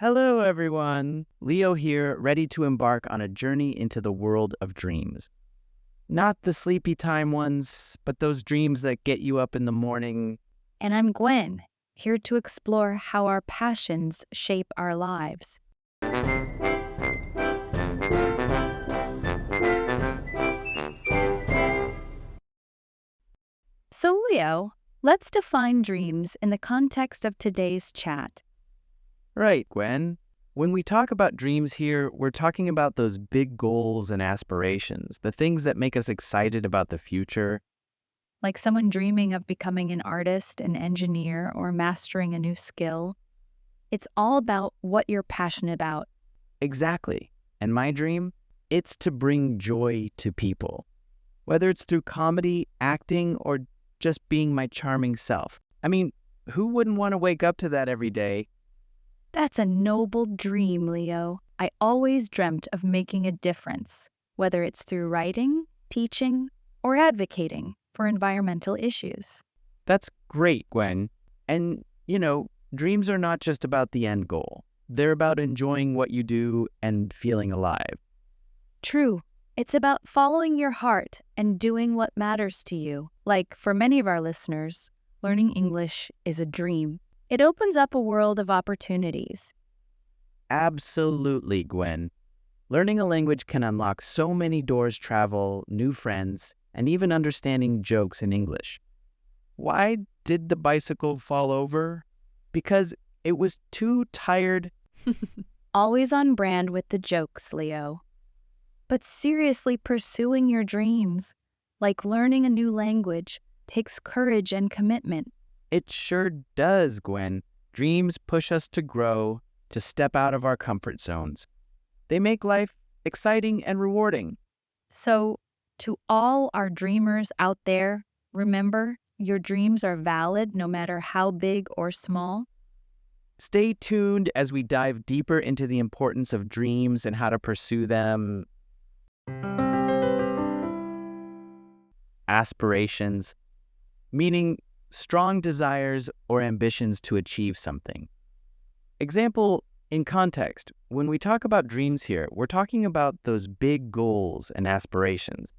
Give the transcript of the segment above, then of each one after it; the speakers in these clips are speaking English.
Hello, everyone. Leo here, ready to embark on a journey into the world of dreams. Not the sleepy time ones, but those dreams that get you up in the morning. And I'm Gwen, here to explore how our passions shape our lives. So, Leo, let's define dreams in the context of today's chat. Right, Gwen. When we talk about dreams here, we're talking about those big goals and aspirations, the things that make us excited about the future. Like someone dreaming of becoming an artist, an engineer, or mastering a new skill. It's all about what you're passionate about. Exactly. And my dream? It's to bring joy to people. Whether it's through comedy, acting, or just being my charming self. I mean, who wouldn't want to wake up to that every day? That's a noble dream, Leo. I always dreamt of making a difference, whether it's through writing, teaching, or advocating for environmental issues. That's great, Gwen. And, dreams are not just about the end goal. They're about enjoying what you do and feeling alive. True. It's about following your heart and doing what matters to you. Like for many of our listeners, learning English is a dream. It opens up a world of opportunities. Absolutely, Gwen. Learning a language can unlock so many doors: travel, new friends, and even understanding jokes in English. Why did the bicycle fall over? Because it was too tired. Always on brand with the jokes, Leo. But seriously, pursuing your dreams, like learning a new language, takes courage and commitment. It sure does, Gwen. Dreams push us to grow, to step out of our comfort zones. They make life exciting and rewarding. So, to all our dreamers out there, remember, your dreams are valid no matter how big or small. Stay tuned as we dive deeper into the importance of dreams and how to pursue them. Aspirations, meaning strong desires or ambitions to achieve something. Example, in context, when we talk about dreams here, we're talking about those big goals and aspirations.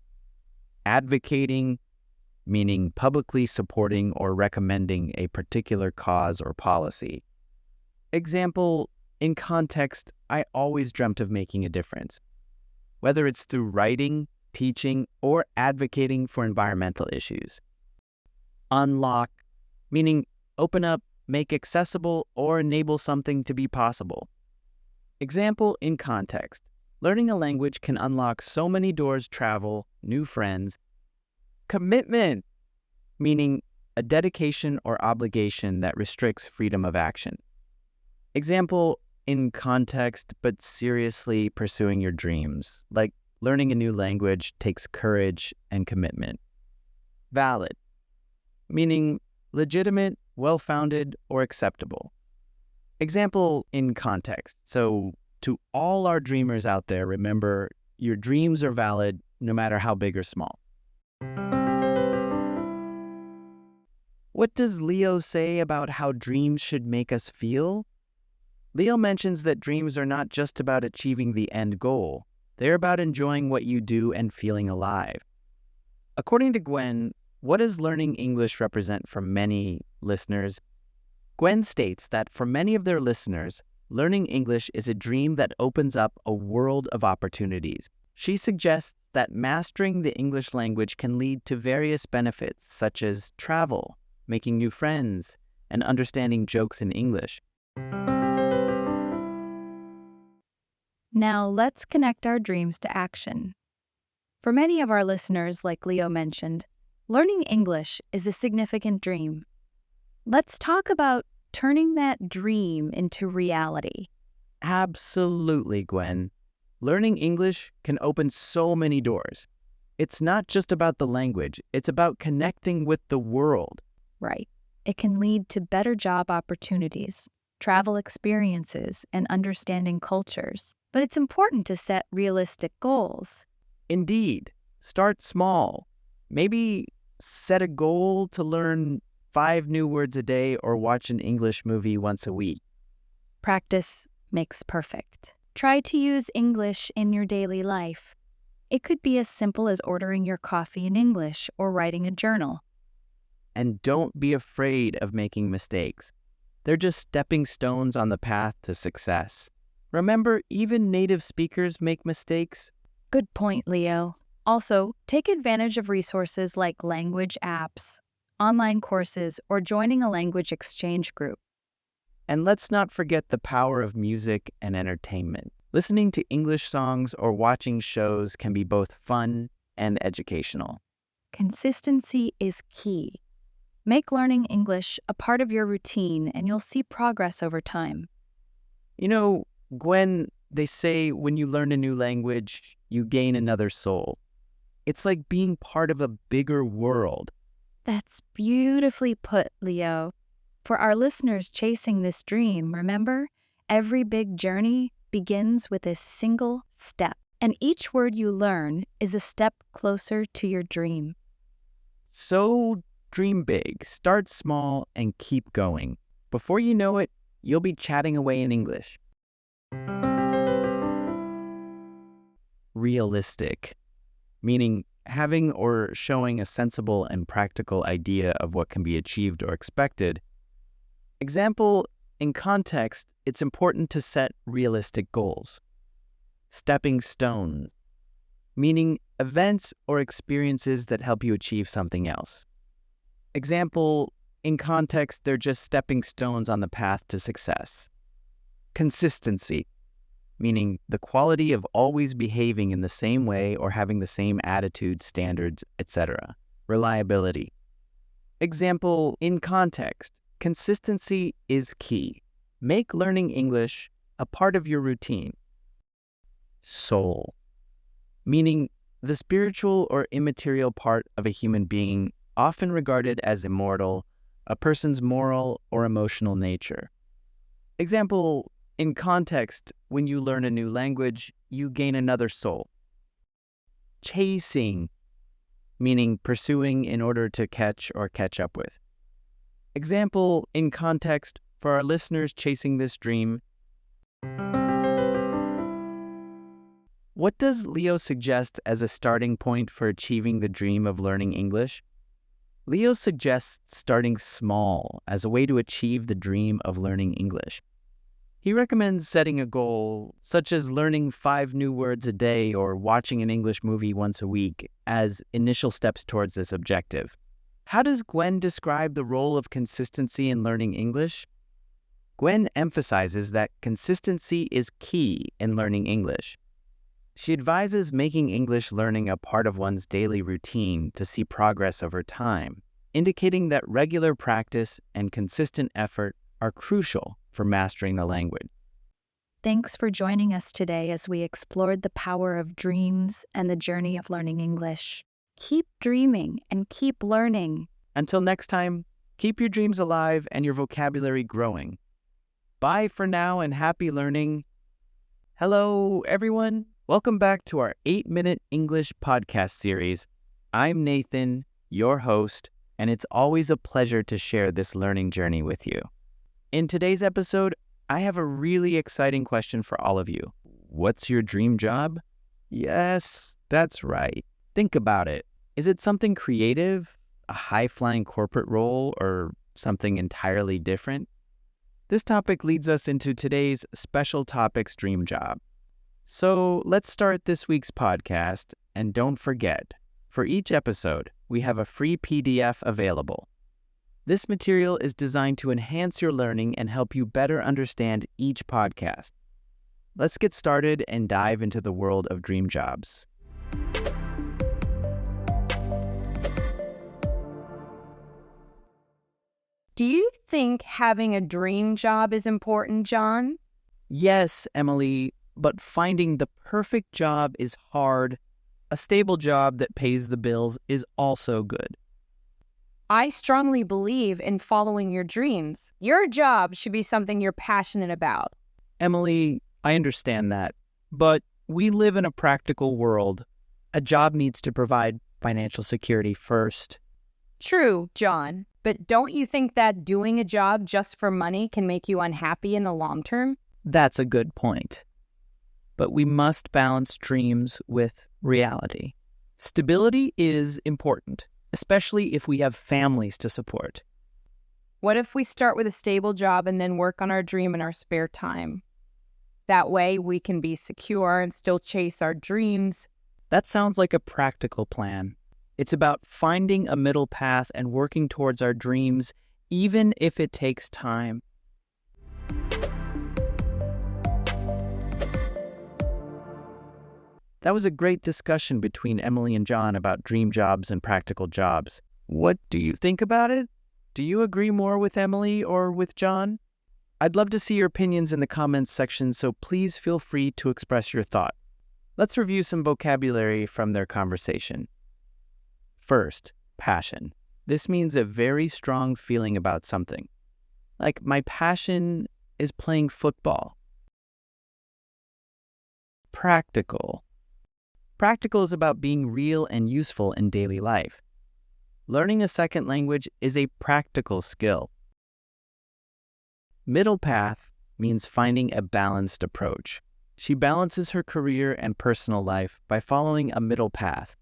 Advocating, meaning publicly supporting or recommending a particular cause or policy. Example, in context, I always dreamt of making a difference. Whether it's through writing, teaching, or advocating for environmental issues. Unlock, meaning open up, make accessible, or enable something to be possible. Example, in context, learning a language can unlock so many doors: travel, new friends. Commitment, meaning a dedication or obligation that restricts freedom of action. Example, in context, but seriously pursuing your dreams, like learning a new language takes courage and commitment. Valid, meaning legitimate, well-founded, or acceptable. Example, in context. So, to all our dreamers out there, remember, your dreams are valid no matter how big or small. What does Leo say about how dreams should make us feel? Leo mentions that dreams are not just about achieving the end goal. They're about enjoying what you do and feeling alive. According to Gwen, what does learning English represent for many listeners? Gwen states that for many of their listeners, learning English is a dream that opens up a world of opportunities. She suggests that mastering the English language can lead to various benefits such as travel, making new friends, and understanding jokes in English. Now, let's connect our dreams to action. For many of our listeners, like Leo mentioned, learning English is a significant dream. Let's talk about turning that dream into reality. Absolutely, Gwen. Learning English can open so many doors. It's not just about the language, it's about connecting with the world. Right. It can lead to better job opportunities, travel experiences, and understanding cultures. But it's important to set realistic goals. Indeed. Start small. Maybe set a goal to learn 5 new words a day or watch an English movie once a week. Practice makes perfect. Try to use English in your daily life. It could be as simple as ordering your coffee in English or writing a journal. And don't be afraid of making mistakes. They're just stepping stones on the path to success. Remember, even native speakers make mistakes. Good point, Leo. Also, take advantage of resources like language apps, online courses, or joining a language exchange group. And let's not forget the power of music and entertainment. Listening to English songs or watching shows can be both fun and educational. Consistency is key. Make learning English a part of your routine and you'll see progress over time. You know, Gwen, they say when you learn a new language, you gain another soul. It's like being part of a bigger world. That's beautifully put, Leo. For our listeners chasing this dream, remember, every big journey begins with a single step, and each word you learn is a step closer to your dream. So dream big, start small, and keep going. Before you know it, you'll be chatting away in English. Realistic, meaning having or showing a sensible and practical idea of what can be achieved or expected. Example, in context, it's important to set realistic goals. Stepping stones, meaning events or experiences that help you achieve something else. Example, in context, they're just stepping stones on the path to success. Consistency, meaning the quality of always behaving in the same way or having the same attitude, standards, etc. Reliability. Example, in context, consistency is key. Make learning English a part of your routine. Soul, meaning the spiritual or immaterial part of a human being, often regarded as immortal, a person's moral or emotional nature. Example, in context, when you learn a new language, you gain another soul. Chasing, meaning pursuing in order to catch or catch up with. Example, in context, for our listeners chasing this dream. What does Leo suggest as a starting point for achieving the dream of learning English? Leo suggests starting small as a way to achieve the dream of learning English. He recommends setting a goal, such as learning 5 new words a day or watching an English movie once a week, as initial steps towards this objective. How does Gwen describe the role of consistency in learning English? Gwen emphasizes that consistency is key in learning English. She advises making English learning a part of one's daily routine to see progress over time, indicating that regular practice and consistent effort are crucial for mastering the language. Thanks for joining us today as we explored the power of dreams and the journey of learning English. Keep dreaming and keep learning. Until next time, keep your dreams alive and your vocabulary growing. Bye for now and happy learning. Hello, everyone. Welcome back to our 8-Minute English podcast series. I'm Nathan, your host, and it's always a pleasure to share this learning journey with you. In today's episode, I have a really exciting question for all of you. What's your dream job? Yes, that's right. Think about it. Is it something creative, a high-flying corporate role, or something entirely different? This topic leads us into today's special topics dream job. So let's start this week's podcast, and don't forget, for each episode, we have a free PDF available. This material is designed to enhance your learning and help you better understand each podcast. Let's get started and dive into the world of dream jobs. Do you think having a dream job is important, John? Yes, Emily, but finding the perfect job is hard. A stable job that pays the bills is also good. I strongly believe in following your dreams. Your job should be something you're passionate about. Emily, I understand that, but we live in a practical world. A job needs to provide financial security first. True, John, but don't you think that doing a job just for money can make you unhappy in the long term? That's a good point. But we must balance dreams with reality. Stability is important, especially if we have families to support. What if we start with a stable job and then work on our dream in our spare time? That way we can be secure and still chase our dreams. That sounds like a practical plan. It's about finding a middle path and working towards our dreams, even if it takes time. That was a great discussion between Emily and John about dream jobs and practical jobs. What do you think about it? Do you agree more with Emily or with John? I'd love to see your opinions in the comments section, so please feel free to express your thought. Let's review some vocabulary from their conversation. First, passion. This means a very strong feeling about something. Like, my passion is playing football. Practical. Practical is about being real and useful in daily life. Learning a second language is a practical skill. Middle path means finding a balanced approach. She balances her career and personal life by following a middle path.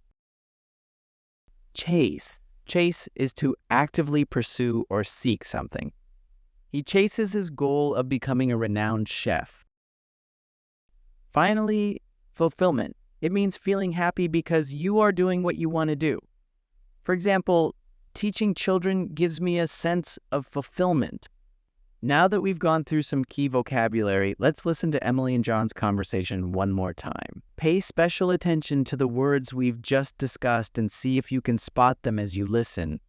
Chase. Chase is to actively pursue or seek something. He chases his goal of becoming a renowned chef. Finally, fulfillment. It means feeling happy because you are doing what you want to do. For example, teaching children gives me a sense of fulfillment. Now that we've gone through some key vocabulary, let's listen to Emily and John's conversation one more time. Pay special attention to the words we've just discussed and see if you can spot them as you listen.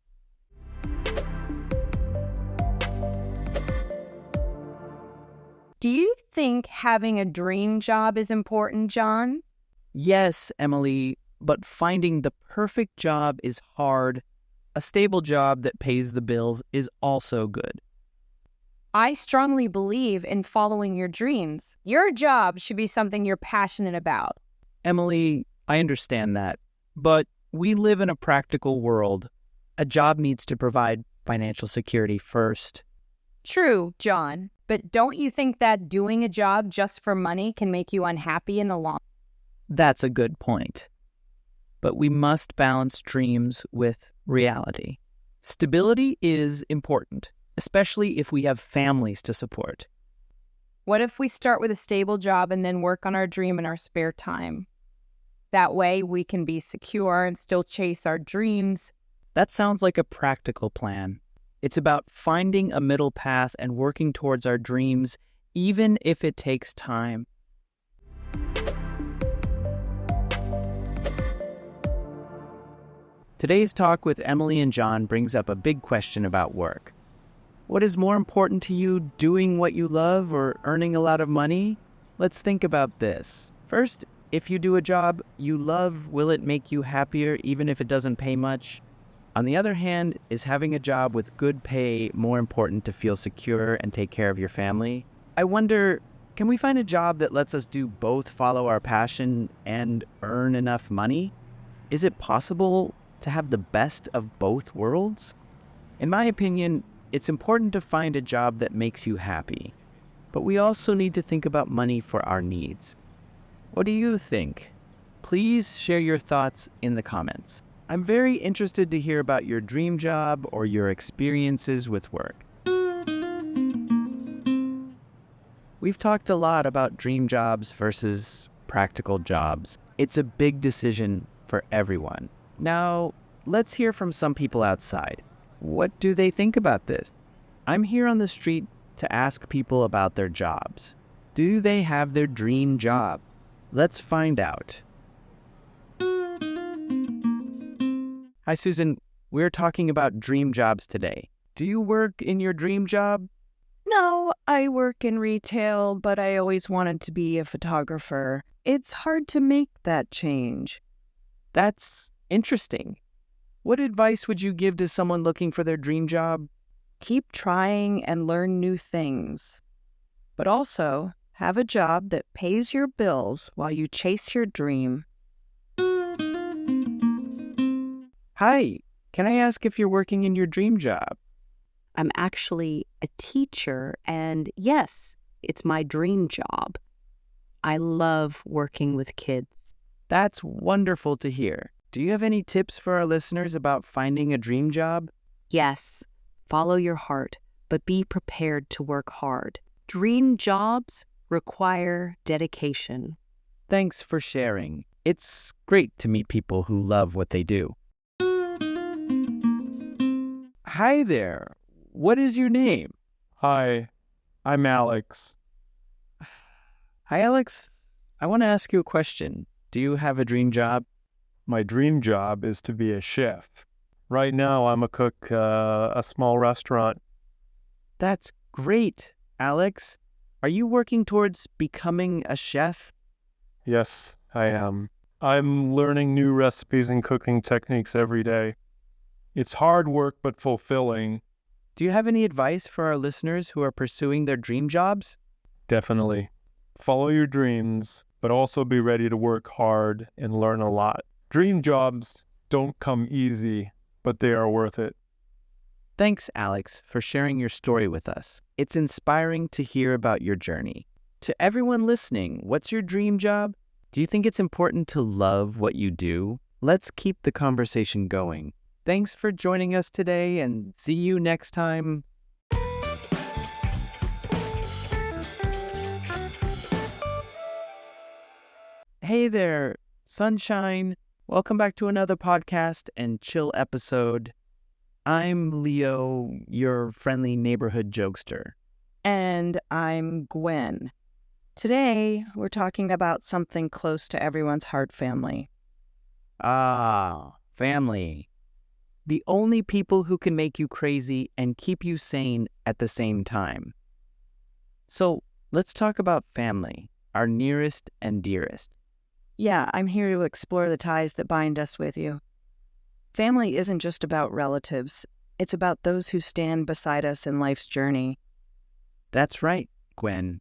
Do you think having a dream job is important, John? Yes, Emily, but finding the perfect job is hard. A stable job that pays the bills is also good. I strongly believe in following your dreams. Your job should be something you're passionate about. Emily, I understand that, but we live in a practical world. A job needs to provide financial security first. True, John, but don't you think that doing a job just for money can make you unhappy in the long run? That's a good point. But we must balance dreams with reality. Stability is important, especially if we have families to support. What if we start with a stable job and then work on our dream in our spare time? That way we can be secure and still chase our dreams. That sounds like a practical plan. It's about finding a middle path and working towards our dreams, even if it takes time. Today's talk with Emily and John brings up a big question about work. What is more important to you, doing what you love or earning a lot of money? Let's think about this. First, if you do a job you love, will it make you happier even if it doesn't pay much? On the other hand, is having a job with good pay more important to feel secure and take care of your family? I wonder, can we find a job that lets us do both, follow our passion and earn enough money? Is it possible to have the best of both worlds? In my opinion, it's important to find a job that makes you happy, but we also need to think about money for our needs. What do you think? Please share your thoughts in the comments. I'm very interested to hear about your dream job or your experiences with work. We've talked a lot about dream jobs versus practical jobs. It's a big decision for everyone. Now, let's hear from some people outside. What do they think about this? I'm here on the street to ask people about their jobs. Do they have their dream job? Let's find out. Hi, Susan. We're talking about dream jobs today. Do you work in your dream job? No, I work in retail, but I always wanted to be a photographer. It's hard to make that change. That's interesting. What advice would you give to someone looking for their dream job? Keep trying and learn new things. But also, have a job that pays your bills while you chase your dream. Hi, can I ask if you're working in your dream job? I'm actually a teacher, and yes, It's my dream job. I love working with kids. That's wonderful to hear. Do you have any tips for our listeners about finding a dream job? Yes, follow your heart, but be prepared to work hard. Dream jobs require dedication. Thanks for sharing. It's great to meet people who love what they do. Hi there. What is your name? Hi, I'm Alex. Hi, Alex. I want to ask you a question. Do you have a dream job? My dream job is to be a chef. Right now, I'm a cook a small restaurant. That's great, Alex. Are you working towards becoming a chef? Yes, I am. I'm learning new recipes and cooking techniques every day. It's hard work but fulfilling. Do you have any advice for our listeners who are pursuing their dream jobs? Definitely. Follow your dreams, but also be ready to work hard and learn a lot. Dream jobs don't come easy, but they are worth it. Thanks, Alex, for sharing your story with us. It's inspiring to hear about your journey. To everyone listening, what's your dream job? Do you think it's important to love what you do? Let's keep the conversation going. Thanks for joining us today, and see you next time. Hey there, sunshine. Welcome back to another podcast and chill episode. I'm Leo, your friendly neighborhood jokester. And I'm Gwen. Today, we're talking about something close to everyone's heart: family. Ah, family. The only people who can make you crazy and keep you sane at the same time. So let's talk about family, our nearest and dearest. Yeah, I'm here to explore the ties that bind us with you. Family isn't just about relatives. It's about those who stand beside us in life's journey. That's right, Gwen.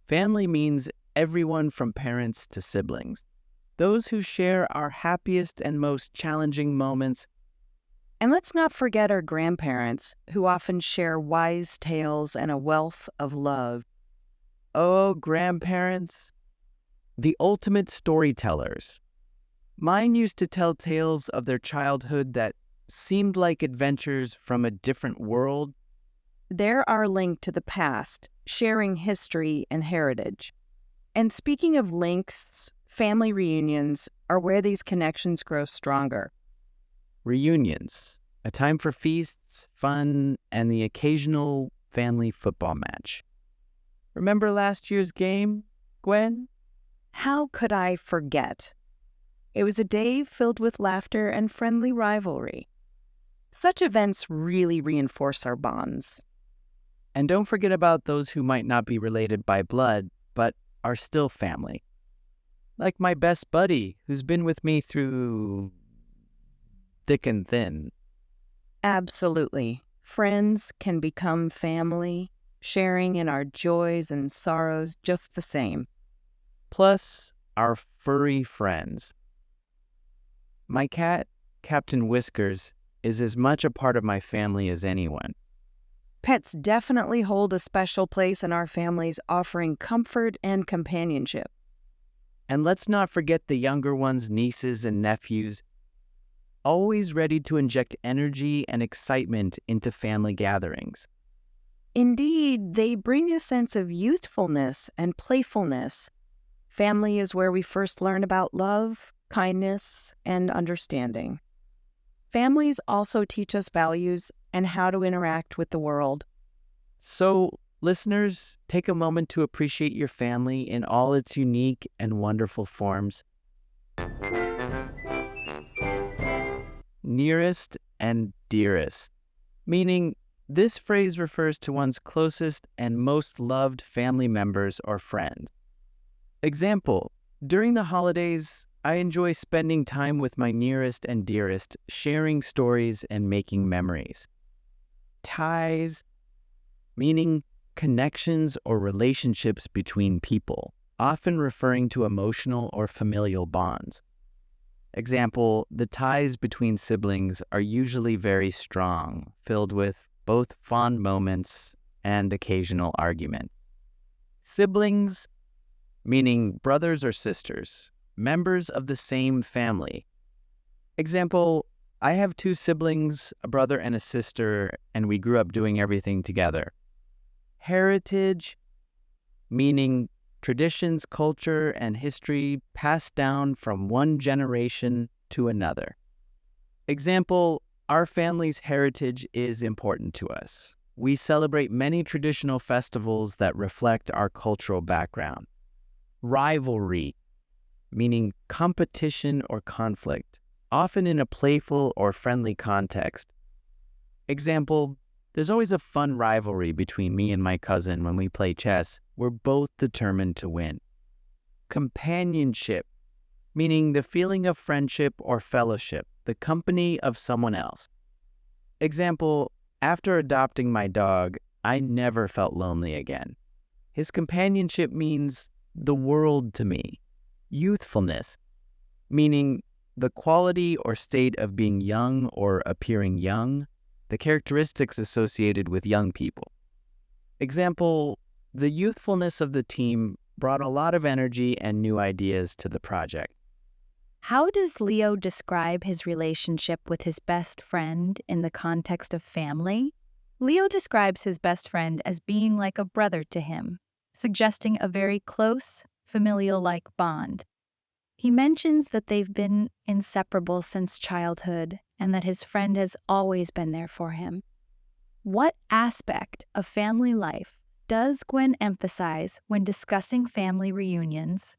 Family means everyone from parents to siblings. Those who share our happiest and most challenging moments. And let's not forget our grandparents, who often share wise tales and a wealth of love. Oh, grandparents, the ultimate storytellers. Mine used to tell tales of their childhood that seemed like adventures from a different world. They're our link to the past, sharing history and heritage. And speaking of links, family reunions are where these connections grow stronger. Reunions, a time for feasts, fun, and the occasional family football match. Remember last year's game, Gwen? How could I forget? It was a day filled with laughter and friendly rivalry. Such events really reinforce our bonds. And don't forget about those who might not be related by blood, but are still family. Like my best buddy, who's been with me through thick and thin. Absolutely. Friends can become family, sharing in our joys and sorrows just the same. Plus, our furry friends. My cat, Captain Whiskers, is as much a part of my family as anyone. Pets definitely hold a special place in our families, offering comfort and companionship. And let's not forget the younger ones, nieces and nephews, always ready to inject energy and excitement into family gatherings. Indeed, they bring a sense of youthfulness and playfulness. Family is where we first learn about love, kindness, and understanding. Families also teach us values and how to interact with the world. So, listeners, take a moment to appreciate your family in all its unique and wonderful forms. Nearest and dearest, meaning this phrase refers to one's closest and most loved family members or friends. Example, during the holidays, I enjoy spending time with my nearest and dearest, sharing stories and making memories. Ties, meaning connections or relationships between people, often referring to emotional or familial bonds. Example, the ties between siblings are usually very strong, filled with both fond moments and occasional argument. Siblings, meaning brothers or sisters, members of the same family. Example, I have two siblings, a brother and a sister, and we grew up doing everything together. Heritage, meaning traditions, culture, and history passed down from one generation to another. Example, our family's heritage is important to us. We celebrate many traditional festivals that reflect our cultural background. Rivalry, meaning competition or conflict, often in a playful or friendly context. Example, there's always a fun rivalry between me and my cousin when we play chess. We're both determined to win. Companionship, meaning the feeling of friendship or fellowship, the company of someone else. Example, after adopting my dog, I never felt lonely again. His companionship means the world to me. Youthfulness, meaning the quality or state of being young or appearing young, the characteristics associated with young people. Example, the youthfulness of the team brought a lot of energy and new ideas to the project. How does Leo describe his relationship with his best friend in the context of family? Leo describes his best friend as being like a brother to him, suggesting a very close, familial-like bond. He mentions that they've been inseparable since childhood and that his friend has always been there for him. What aspect of family life does Gwen emphasize when discussing family reunions?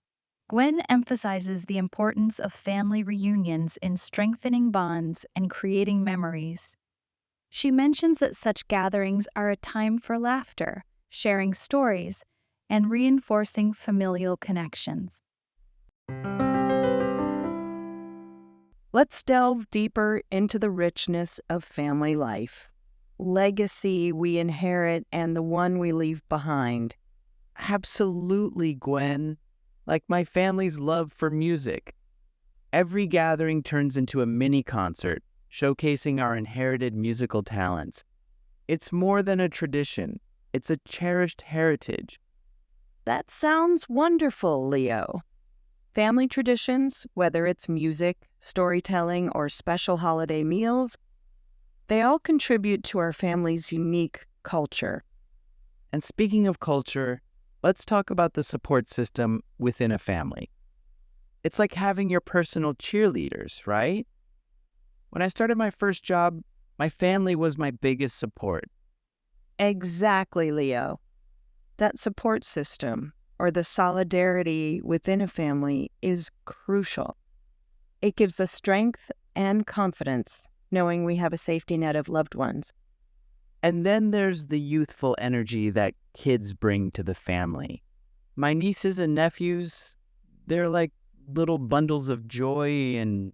Gwen emphasizes the importance of family reunions in strengthening bonds and creating memories. She mentions that such gatherings are a time for laughter, sharing stories, and reinforcing familial connections. Let's delve deeper into the richness of family life. Legacy we inherit and the one we leave behind. Absolutely, Gwen. Like my family's love for music. Every gathering turns into a mini concert, showcasing our inherited musical talents. It's more than a tradition. It's a cherished heritage. That sounds wonderful, Leo. Family traditions, whether it's music, storytelling, or special holiday meals, they all contribute to our family's unique culture. And speaking of culture, let's talk about the support system within a family. It's like having your personal cheerleaders, right? When I started my first job, my family was my biggest support. Exactly, Leo. That support system, or the solidarity within a family, is crucial. It gives us strength and confidence, knowing we have a safety net of loved ones. And then there's the youthful energy that kids bring to the family. My nieces and nephews, they're like little bundles of joy and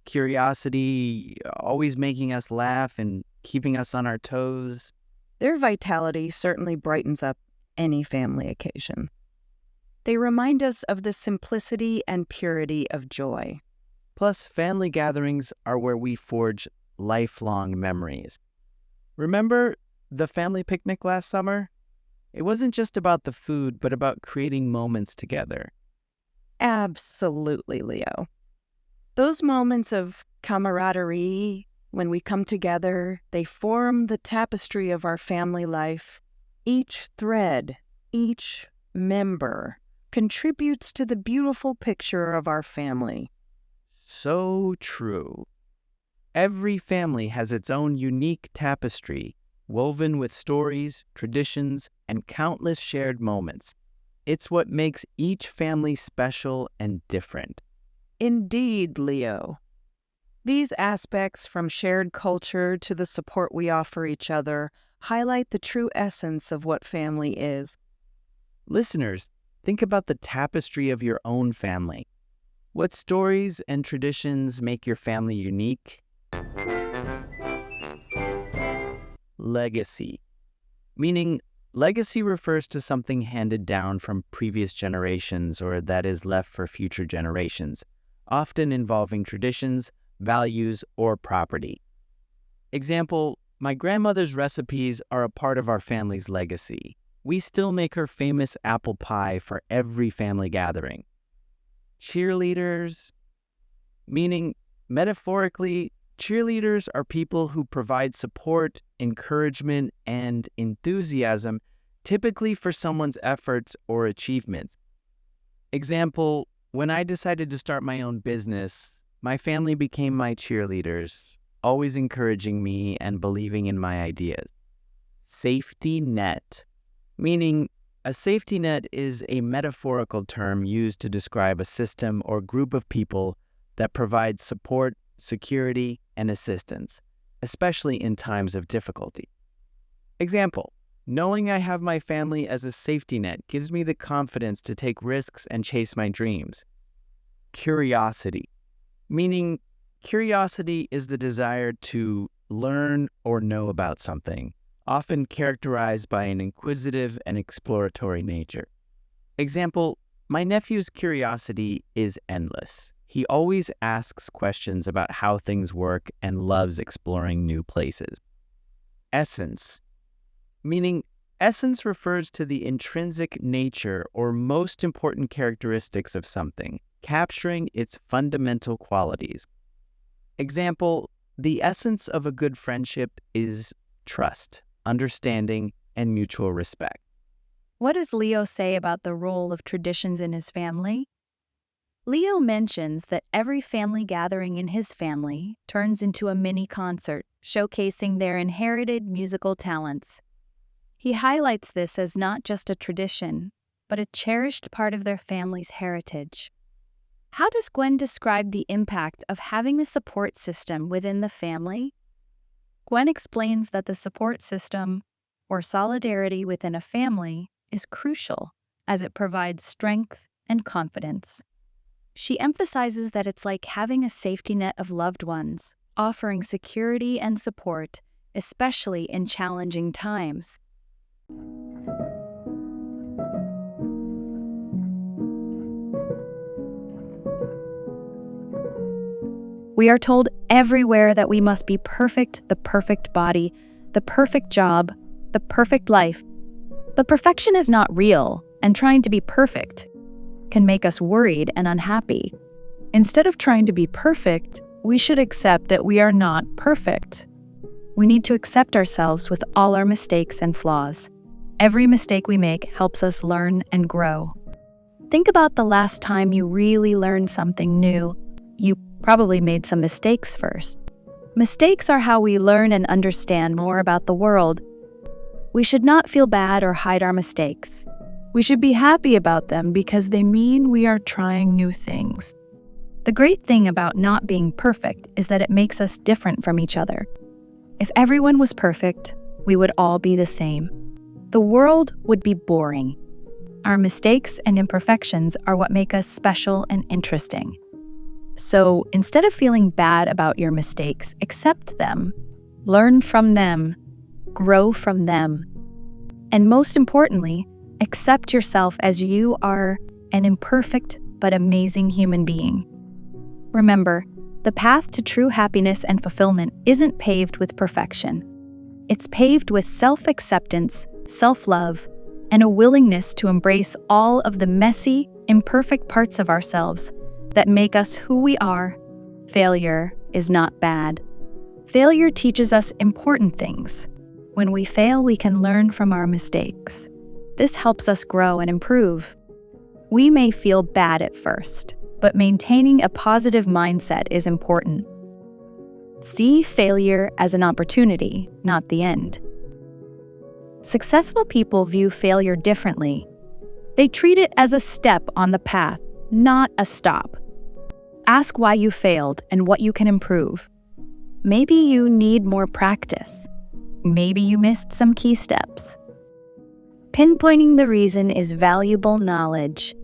curiosity, always making us laugh and keeping us on our toes. Their vitality certainly brightens up any family occasion. They remind us of the simplicity and purity of joy. Plus, family gatherings are where we forge lifelong memories. Remember the family picnic last summer? It wasn't just about the food, but about creating moments together. Absolutely, Leo. Those moments of camaraderie, when we come together, they form the tapestry of our family life. Each thread, each member contributes to the beautiful picture of our family. So true. Every family has its own unique tapestry, woven with stories, traditions, and countless shared moments. It's what makes each family special and different. Indeed, Leo. These aspects, from shared culture to the support we offer each other, highlight the true essence of what family is. Listeners, think about the tapestry of your own family. What stories and traditions make your family unique? Legacy. Meaning, legacy refers to something handed down from previous generations or that is left for future generations, often involving traditions, values, or property. Example, my grandmother's recipes are a part of our family's legacy. we still make her famous apple pie for every family gathering. Cheerleaders, meaning metaphorically, cheerleaders are people who provide support, encouragement, and enthusiasm, typically for someone's efforts or achievements. Example, when I decided to start my own business, my family became my cheerleaders, always encouraging me and believing in my ideas. Safety net, meaning a safety net is a metaphorical term used to describe a system or group of people that provides support, security, and assistance, especially in times of difficulty. Example, knowing I have my family as a safety net gives me the confidence to take risks and chase my dreams. Curiosity, meaning curiosity is the desire to learn or know about something, often characterized by an inquisitive and exploratory nature. Example, my nephew's curiosity is endless. He always asks questions about how things work and loves exploring new places. Essence, meaning essence refers to the intrinsic nature or most important characteristics of something, capturing its fundamental qualities. Example, the essence of a good friendship is trust, understanding, and mutual respect. What does Leo say about the role of traditions in his family? Leo mentions that every family gathering in his family turns into a mini concert, showcasing their inherited musical talents. He highlights this as not just a tradition, but a cherished part of their family's heritage. How does Gwen describe the impact of having a support system within the family? Gwen explains that the support system, or solidarity within a family, is crucial as it provides strength and confidence. She emphasizes that it's like having a safety net of loved ones, offering security and support, especially in challenging times. We are told everywhere that we must be perfect, the perfect body, the perfect job, the perfect life. But perfection is not real, and trying to be perfect can make us worried and unhappy. Instead of trying to be perfect, we should accept that we are not perfect. We need to accept ourselves with all our mistakes and flaws. Every mistake we make helps us learn and grow. Think about the last time you really learned something new. You probably made some mistakes first. Mistakes are how we learn and understand more about the world. We should not feel bad or hide our mistakes. We should be happy about them because they mean we are trying new things. The great thing about not being perfect is that it makes us different from each other. If everyone was perfect, we would all be the same. The world would be boring. Our mistakes and imperfections are what make us special and interesting. So instead of feeling bad about your mistakes, accept them, learn from them, grow from them, and most importantly, accept yourself as you are an imperfect but amazing human being. Remember, the path to true happiness and fulfillment isn't paved with perfection. It's paved with self-acceptance, self-love, and a willingness to embrace all of the messy, imperfect parts of ourselves that make us who we are. Failure is not bad. Failure teaches us important things. When we fail, we can learn from our mistakes. This helps us grow and improve. We may feel bad at first, but maintaining a positive mindset is important. See failure as an opportunity, not the end. Successful people view failure differently. They treat it as a step on the path, not a stop. Ask why you failed and what you can improve. Maybe you need more practice. Maybe you missed some key steps. Pinpointing the reason is valuable knowledge.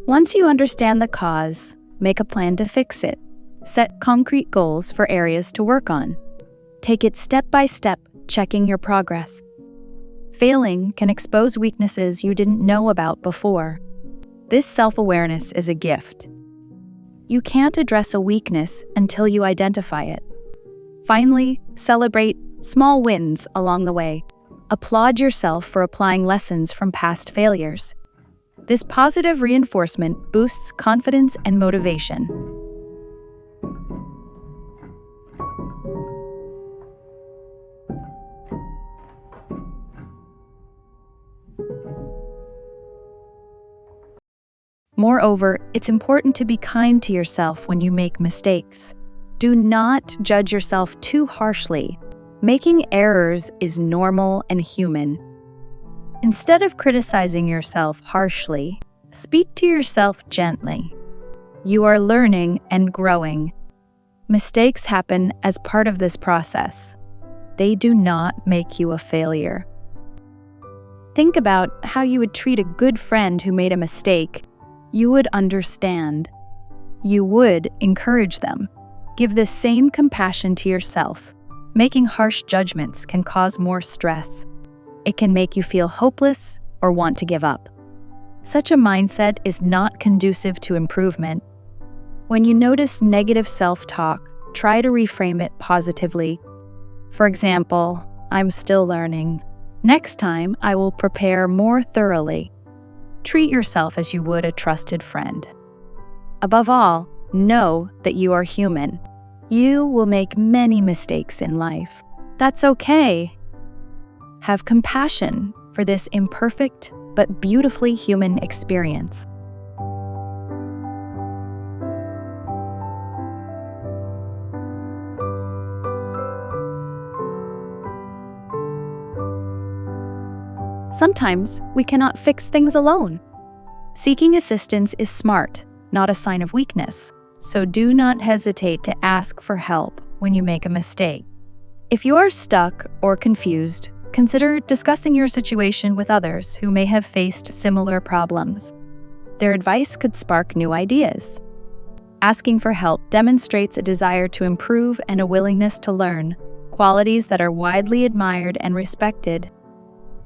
Once you understand the cause, make a plan to fix it. Set concrete goals for areas to work on. Take it step by step, checking your progress. Failing can expose weaknesses you didn't know about before. This self-awareness is a gift. You can't address a weakness until you identify it. Finally, celebrate small wins along the way. applaud yourself for applying lessons from past failures. This positive reinforcement boosts confidence and motivation. Moreover, it's important to be kind to yourself when you make mistakes. Do not judge yourself too harshly. Making errors is normal and human. Instead of criticizing yourself harshly, speak to yourself gently. You are learning and growing. Mistakes happen as part of this process. They do not make you a failure. Think about how you would treat a good friend who made a mistake. You would understand. You would encourage them. Give the same compassion to yourself. Making harsh judgments can cause more stress. It can make you feel hopeless or want to give up. Such a mindset is not conducive to improvement. When you notice negative self-talk, try to reframe it positively. For example, I'm still learning. Next time, I will prepare more thoroughly. Treat yourself as you would a trusted friend. Above all, know that you are human. You will make many mistakes in life. That's okay. Have compassion for this imperfect but beautifully human experience. Sometimes we cannot fix things alone. Seeking assistance is smart, not a sign of weakness, so do not hesitate to ask for help when you make a mistake. If you are stuck or confused, consider discussing your situation with others who may have faced similar problems. Their advice could spark new ideas. Asking for help demonstrates a desire to improve and a willingness to learn, qualities that are widely admired and respected.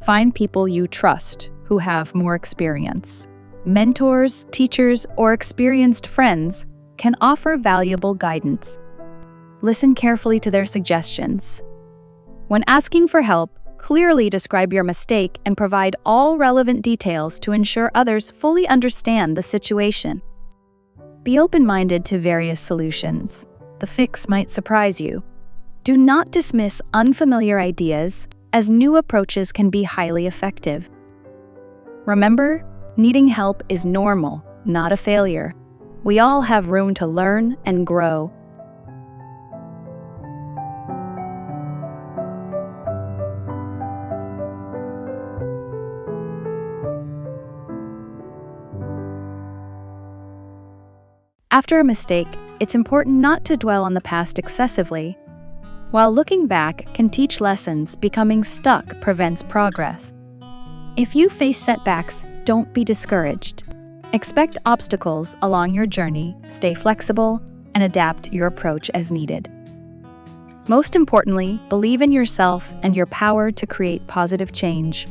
Find people you trust who have more experience. Mentors, teachers, or experienced friends can offer valuable guidance. Listen carefully to their suggestions. When asking for help, clearly describe your mistake and provide all relevant details to ensure others fully understand the situation. Be open-minded to various solutions. The fix might surprise you. Do not dismiss unfamiliar ideas, as new approaches can be highly effective. Remember, needing help is normal, not a failure. We all have room to learn and grow. After a mistake, it's important not to dwell on the past excessively. While looking back can teach lessons, becoming stuck prevents progress. If you face setbacks, don't be discouraged. Expect obstacles along your journey, stay flexible, and adapt your approach as needed. Most importantly, believe in yourself and your power to create positive change.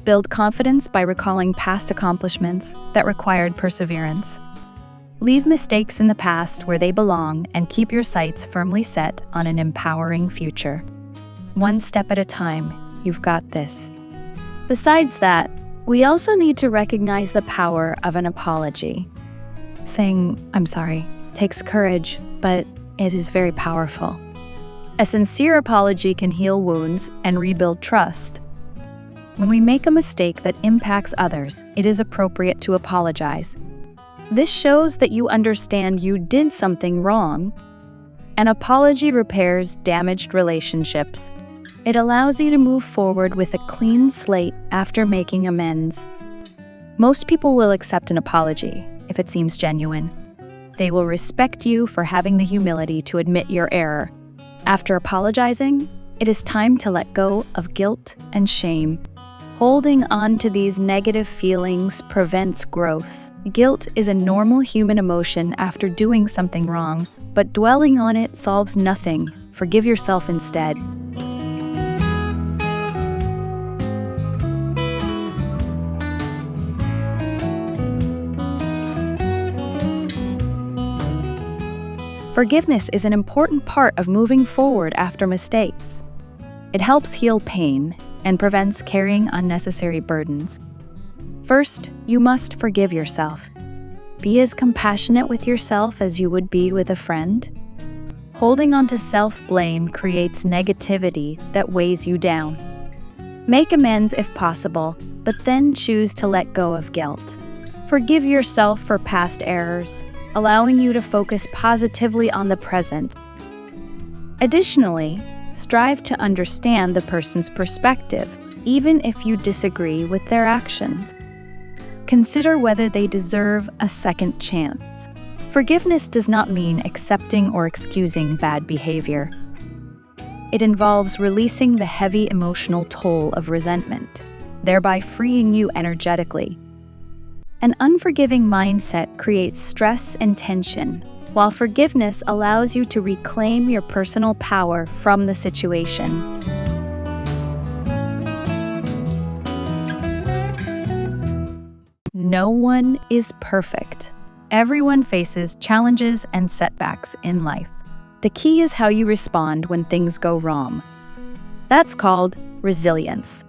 Build confidence by recalling past accomplishments that required perseverance. Leave mistakes in the past where they belong and keep your sights firmly set on an empowering future. One step at a time, you've got this. Besides that, we also need to recognize the power of an apology. Saying, "I'm sorry," takes courage, but it is very powerful. A sincere apology can heal wounds and rebuild trust. When we make a mistake that impacts others, it is appropriate to apologize. This shows that you understand you did something wrong. An apology repairs damaged relationships. It allows you to move forward with a clean slate after making amends. Most people will accept an apology if it seems genuine. They will respect you for having the humility to admit your error. After apologizing, it is time to let go of guilt and shame. Holding on to these negative feelings prevents growth. Guilt is a normal human emotion after doing something wrong, but dwelling on it solves nothing. Forgive yourself instead. Forgiveness is an important part of moving forward after mistakes. It helps heal pain and prevents carrying unnecessary burdens. First, you must forgive yourself. Be as compassionate with yourself as you would be with a friend. Holding on to self-blame creates negativity that weighs you down. Make amends if possible, but then choose to let go of guilt. Forgive yourself for past errors, allowing you to focus positively on the present. Additionally, strive to understand the person's perspective, even if you disagree with their actions. Consider whether they deserve a second chance. Forgiveness does not mean accepting or excusing bad behavior. It involves releasing the heavy emotional toll of resentment, thereby freeing you energetically. An unforgiving mindset creates stress and tension, while forgiveness allows you to reclaim your personal power from the situation. No one is perfect. Everyone faces challenges and setbacks in life. The key is how you respond when things go wrong. That's called resilience.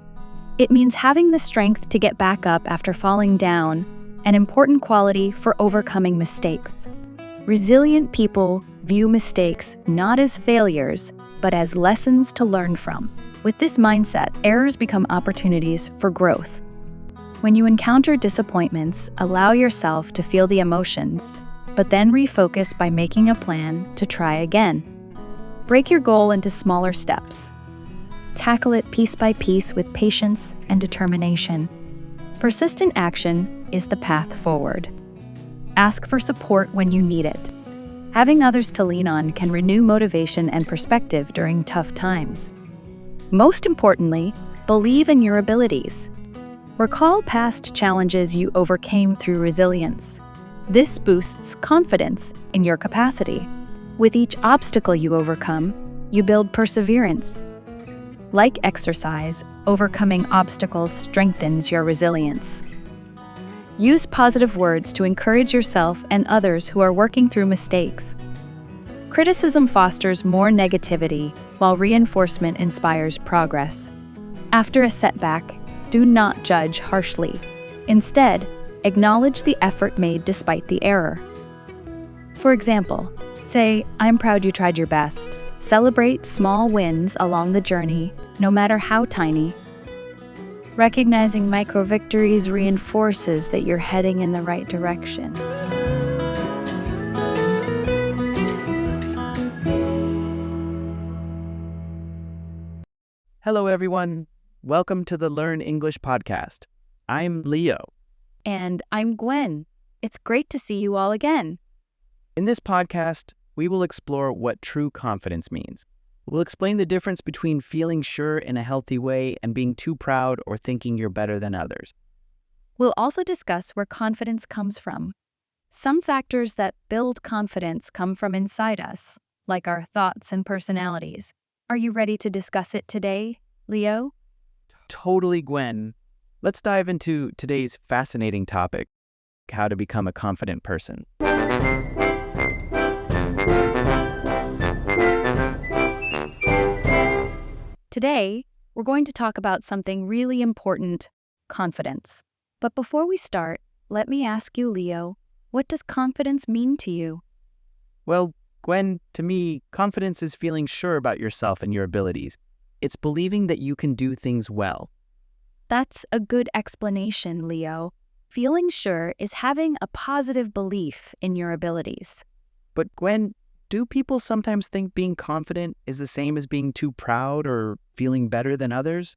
It means having the strength to get back up after falling down, an important quality for overcoming mistakes. Resilient people view mistakes not as failures, but as lessons to learn from. With this mindset, errors become opportunities for growth. When you encounter disappointments, allow yourself to feel the emotions, but then refocus by making a plan to try again. Break your goal into smaller steps. Tackle it piece by piece with patience and determination. Persistent action is the path forward. Ask for support when you need it. Having others to lean on can renew motivation and perspective during tough times. Most importantly, believe in your abilities. Recall past challenges you overcame through resilience. This boosts confidence in your capacity. With each obstacle you overcome, you build perseverance. Like exercise, overcoming obstacles strengthens your resilience. Use positive words to encourage yourself and others who are working through mistakes. Criticism fosters more negativity, while reinforcement inspires progress. After a setback, do not judge harshly. Instead, acknowledge the effort made despite the error. For example, say, "I'm proud you tried your best." Celebrate small wins along the journey, no matter how tiny. Recognizing micro-victories reinforces that you're heading in the right direction. Hello, everyone. Welcome to the Learn English podcast. I'm Leo. And I'm Gwen. It's great to see you all again. In this podcast, we will explore what true confidence means. We'll explain the difference between feeling sure in a healthy way and being too proud or thinking you're better than others. We'll also discuss where confidence comes from. Some factors that build confidence come from inside us, like our thoughts and personalities. Are you ready to discuss it today, Leo? Totally, Gwen. Let's dive into today's fascinating topic, how to become a confident person. Today, we're going to talk about something really important, confidence. But before we start, let me ask you, Leo, what does confidence mean to you? Well, Gwen, to me, confidence is feeling sure about yourself and your abilities. It's believing that you can do things well. That's a good explanation, Leo. Feeling sure is having a positive belief in your abilities. But Gwen, do people sometimes think being confident is the same as being too proud or feeling better than others?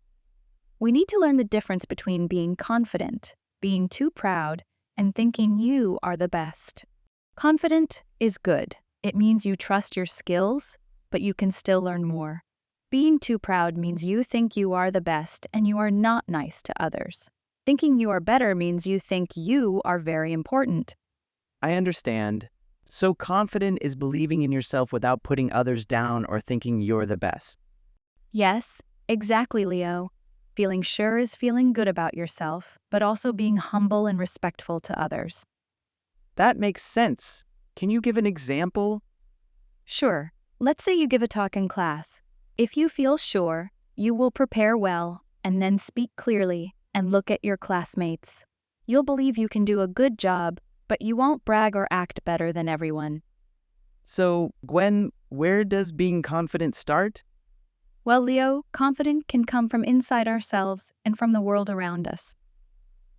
We need to learn the difference between being confident, being too proud, and thinking you are the best. Confident is good. It means you trust your skills, but you can still learn more. Being too proud means you think you are the best and you are not nice to others. Thinking you are better means you think you are very important. I understand. So confident is believing in yourself without putting others down or thinking you're the best. Yes, exactly, Leo. Feeling sure is feeling good about yourself, but also being humble and respectful to others. That makes sense. Can you give an example? Sure. Let's say you give a talk in class. If you feel sure, you will prepare well, and then speak clearly and look at your classmates. You'll believe you can do a good job, but you won't brag or act better than everyone. So, Gwen, where does being confident start? Well, Leo, confidence can come from inside ourselves and from the world around us.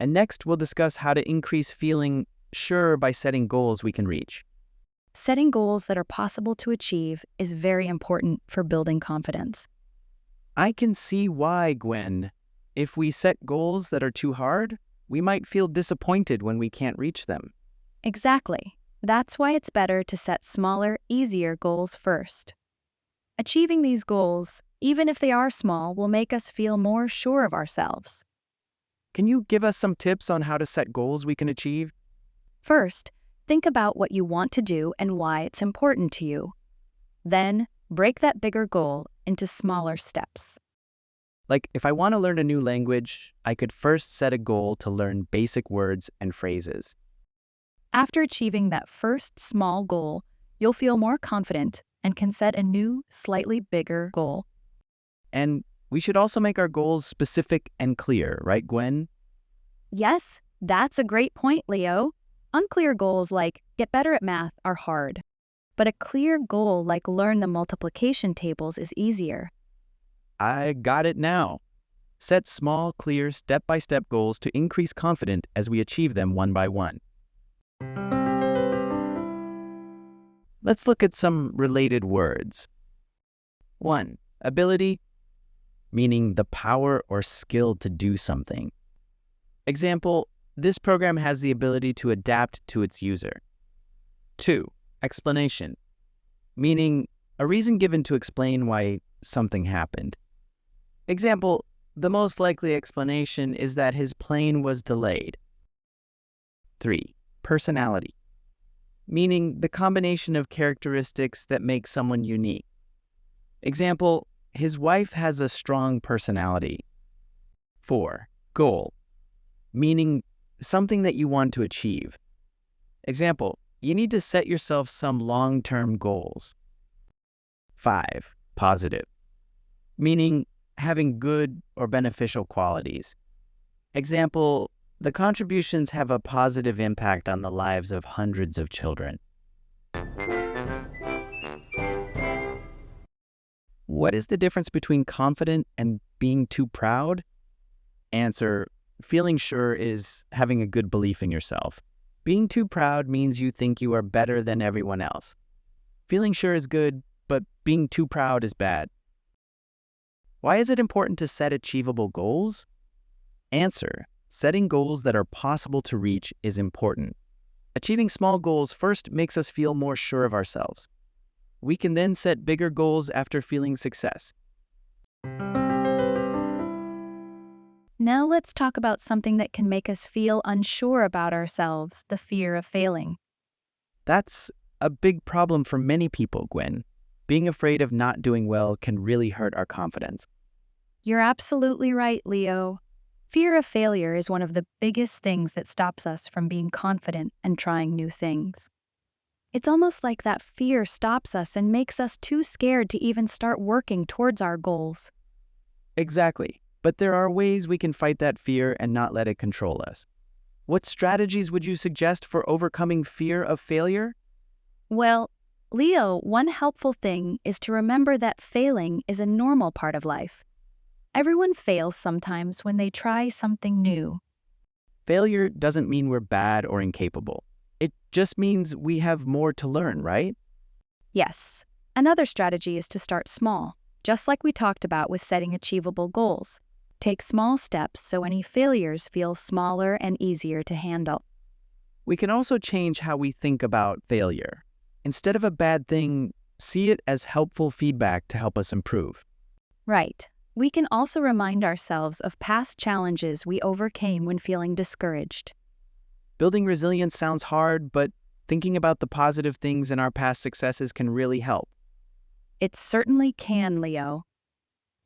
And next, we'll discuss how to increase feeling sure by setting goals we can reach. Setting goals that are possible to achieve is very important for building confidence. I can see why, Gwen. If we set goals that are too hard, we might feel disappointed when we can't reach them. Exactly. That's why it's better to set smaller, easier goals first. Achieving these goals, even if they are small, will make us feel more sure of ourselves. Can you give us some tips on how to set goals we can achieve? First, think about what you want to do and why it's important to you. Then, break that bigger goal into smaller steps. Like, if I want to learn a new language, I could first set a goal to learn basic words and phrases. After achieving that first small goal, you'll feel more confident and can set a new, slightly bigger goal. And we should also make our goals specific and clear, right, Gwen? Yes, that's a great point, Leo. Unclear goals like get better at math are hard, but a clear goal like learn the multiplication tables is easier. I got it now. Set small, clear, step-by-step goals to increase confidence as we achieve them one by one. Let's look at some related words. 1. Ability, meaning the power or skill to do something. Example, this program has the ability to adapt to its user. 2. Explanation, meaning a reason given to explain why something happened. Example, the most likely explanation is that his plane was delayed. 3. Personality, meaning the combination of characteristics that make someone unique. Example, his wife has a strong personality. 4. Goal, meaning something that you want to achieve. Example, you need to set yourself some long-term goals. 5. Positive, meaning having good or beneficial qualities. Example, the contributions have a positive impact on the lives of hundreds of children. What is the difference between confident and being too proud? Answer, feeling sure is having a good belief in yourself. Being too proud means you think you are better than everyone else. Feeling sure is good, but being too proud is bad. Why is it important to set achievable goals? Answer, setting goals that are possible to reach is important. Achieving small goals first makes us feel more sure of ourselves. We can then set bigger goals after feeling success. Now let's talk about something that can make us feel unsure about ourselves, the fear of failing. That's a big problem for many people, Gwen. Being afraid of not doing well can really hurt our confidence. You're absolutely right, Leo. Fear of failure is one of the biggest things that stops us from being confident and trying new things. It's almost like that fear stops us and makes us too scared to even start working towards our goals. Exactly. But there are ways we can fight that fear and not let it control us. What strategies would you suggest for overcoming fear of failure? Well, Leo, one helpful thing is to remember that failing is a normal part of life. Everyone fails sometimes when they try something new. Failure doesn't mean we're bad or incapable. It just means we have more to learn, right? Yes. Another strategy is to start small, just like we talked about with setting achievable goals. Take small steps so any failures feel smaller and easier to handle. We can also change how we think about failure. Instead of a bad thing, see it as helpful feedback to help us improve. Right. We can also remind ourselves of past challenges we overcame when feeling discouraged. Building resilience sounds hard, but thinking about the positive things in our past successes can really help. It certainly can, Leo.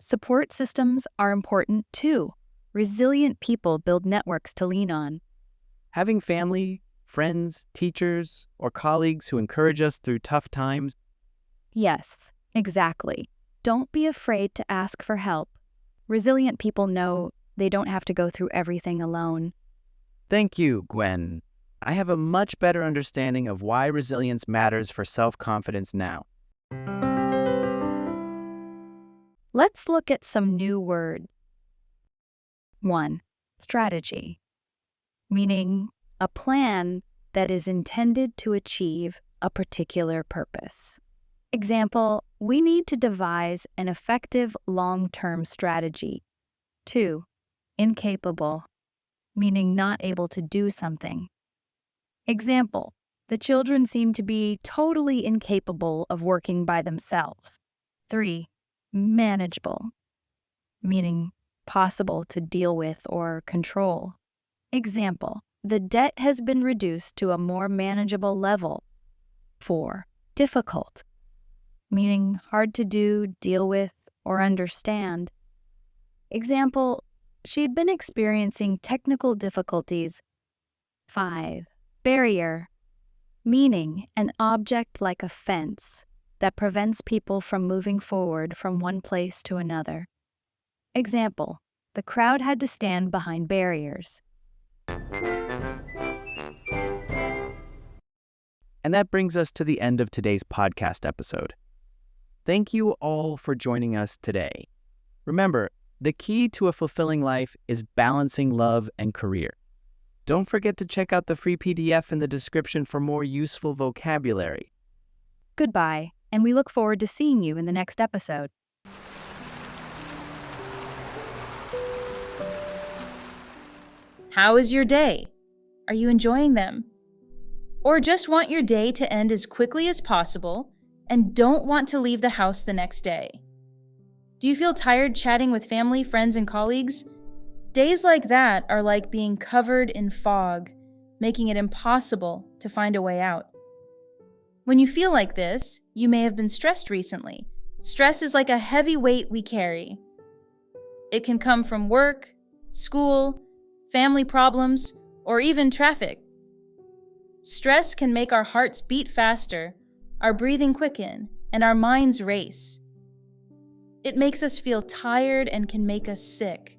Support systems are important too. Resilient people build networks to lean on. Having family, friends, teachers, or colleagues who encourage us through tough times. Yes, exactly. Don't be afraid to ask for help. Resilient people know they don't have to go through everything alone. Thank you, Gwen. I have a much better understanding of why resilience matters for self-confidence now. Let's look at some new words. 1. Strategy, meaning a plan that is intended to achieve a particular purpose. Example, we need to devise an effective long-term strategy. 2. Incapable, meaning not able to do something. Example, the children seem to be totally incapable of working by themselves. 3. Manageable, meaning possible to deal with or control. Example, the debt has been reduced to a more manageable level. 4. Difficult, meaning hard to do, deal with, or understand. Example, she'd been experiencing technical difficulties. 5. Barrier, meaning an object like a fence that prevents people from moving forward from one place to another. Example, the crowd had to stand behind barriers. And that brings us to the end of today's podcast episode. Thank you all for joining us today. Remember, the key to a fulfilling life is balancing love and career. Don't forget to check out the free PDF in the description for more useful vocabulary. Goodbye, and we look forward to seeing you in the next episode. How is your day? Are you enjoying them? Or just want your day to end as quickly as possible and don't want to leave the house the next day? Do you feel tired chatting with family, friends, and colleagues? Days like that are like being covered in fog, making it impossible to find a way out. When you feel like this, you may have been stressed recently. Stress is like a heavy weight we carry. It can come from work, school, family problems, or even traffic. Stress can make our hearts beat faster, our breathing quicken, and our minds race. It makes us feel tired and can make us sick.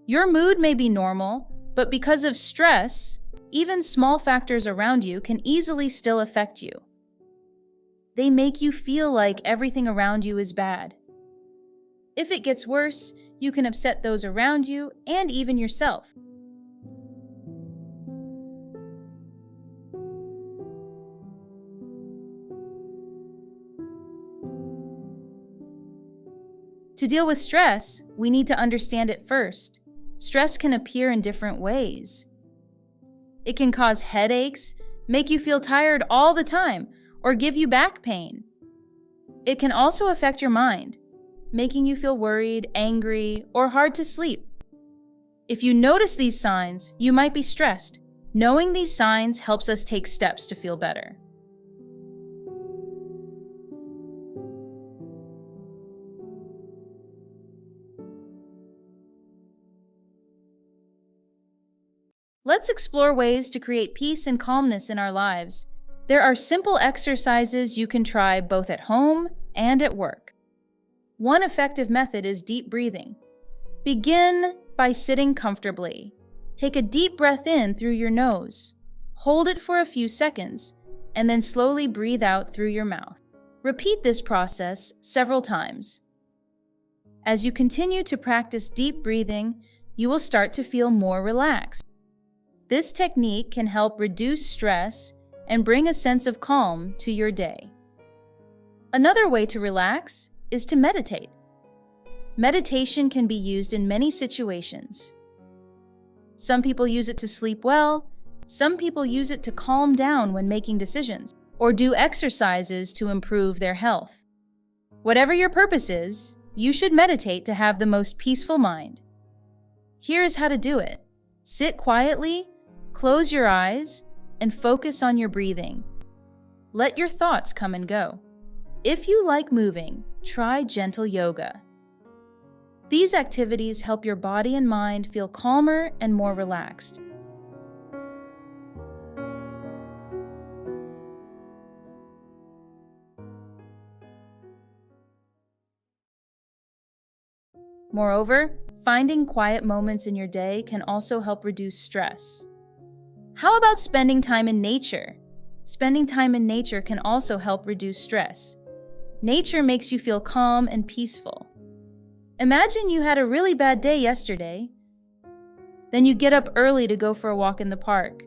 Your mood may be normal, but because of stress, even small factors around you can easily still affect you. They make you feel like everything around you is bad. If it gets worse, you can upset those around you and even yourself. To deal with stress, we need to understand it first. Stress can appear in different ways. It can cause headaches, make you feel tired all the time, or give you back pain. It can also affect your mind, making you feel worried, angry, or hard to sleep. If you notice these signs, you might be stressed. Knowing these signs helps us take steps to feel better. Let's explore ways to create peace and calmness in our lives. There are simple exercises you can try both at home and at work. One effective method is deep breathing. Begin by sitting comfortably. Take a deep breath in through your nose. Hold it for a few seconds, and then slowly breathe out through your mouth. Repeat this process several times. As you continue to practice deep breathing, you will start to feel more relaxed. This technique can help reduce stress and bring a sense of calm to your day. Another way to relax is to meditate. Meditation can be used in many situations. Some people use it to sleep well, some people use it to calm down when making decisions, or do exercises to improve their health. Whatever your purpose is, you should meditate to have the most peaceful mind. Here is how to do it. Sit quietly, close your eyes, and focus on your breathing. Let your thoughts come and go. If you like moving, try gentle yoga. These activities help your body and mind feel calmer and more relaxed. Moreover, finding quiet moments in your day can also help reduce stress. How about spending time in nature? Spending time in nature can also help reduce stress. Nature makes you feel calm and peaceful. Imagine you had a really bad day yesterday. Then you get up early to go for a walk in the park.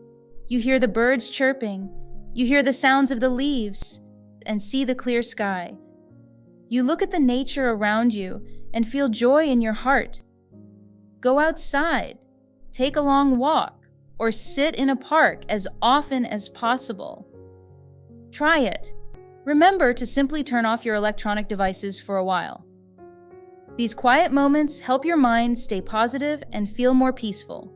You hear the birds chirping, you hear the sounds of the leaves, and see the clear sky. You look at the nature around you and feel joy in your heart. Go outside, take a long walk, or sit in a park as often as possible. Try it. Remember to simply turn off your electronic devices for a while. These quiet moments help your mind stay positive and feel more peaceful.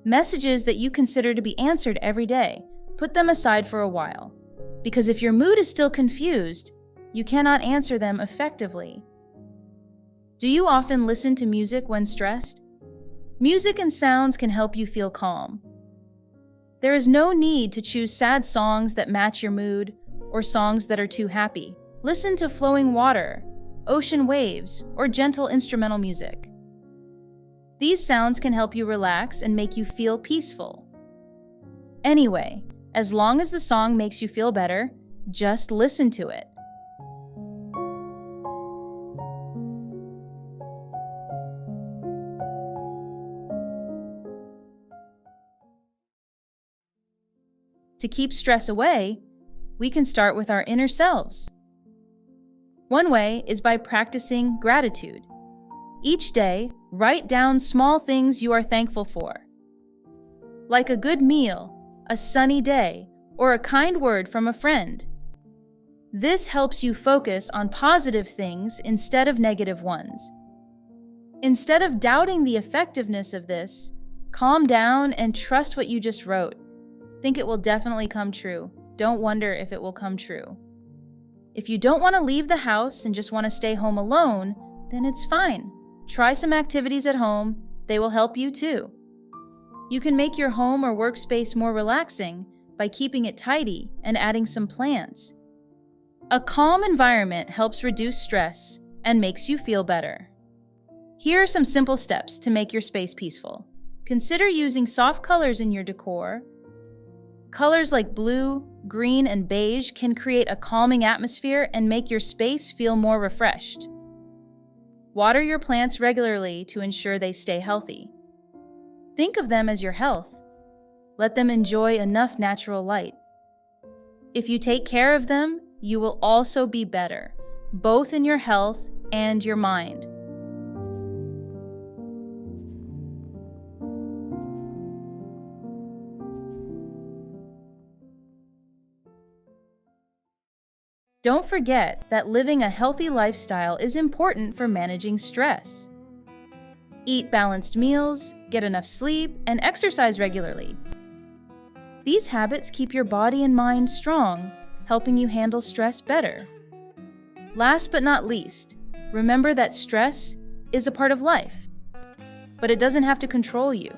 Messages that you consider to be answered every day, put them aside for a while, because if your mood is still confused, you cannot answer them effectively. Do you often listen to music when stressed? Music and sounds can help you feel calm. There is no need to choose sad songs that match your mood or songs that are too happy. Listen to flowing water, ocean waves, or gentle instrumental music. These sounds can help you relax and make you feel peaceful. Anyway, as long as the song makes you feel better, just listen to it. To keep stress away, we can start with our inner selves. One way is by practicing gratitude. Each day, write down small things you are thankful for, like a good meal, a sunny day, or a kind word from a friend. This helps you focus on positive things instead of negative ones. Instead of doubting the effectiveness of this, calm down and trust what you just wrote. Think it will definitely come true. Don't wonder if it will come true. If you don't want to leave the house and just want to stay home alone, then it's fine. Try some activities at home. They will help you too. You can make your home or workspace more relaxing by keeping it tidy and adding some plants. A calm environment helps reduce stress and makes you feel better. Here are some simple steps to make your space peaceful. Consider using soft colors in your decor. Colors like blue, green, and beige can create a calming atmosphere and make your space feel more refreshed. Water your plants regularly to ensure they stay healthy. Think of them as your health. Let them enjoy enough natural light. If you take care of them, you will also be better, both in your health and your mind. Don't forget that living a healthy lifestyle is important for managing stress. Eat balanced meals, get enough sleep, and exercise regularly. These habits keep your body and mind strong, helping you handle stress better. Last but not least, remember that stress is a part of life, but it doesn't have to control you.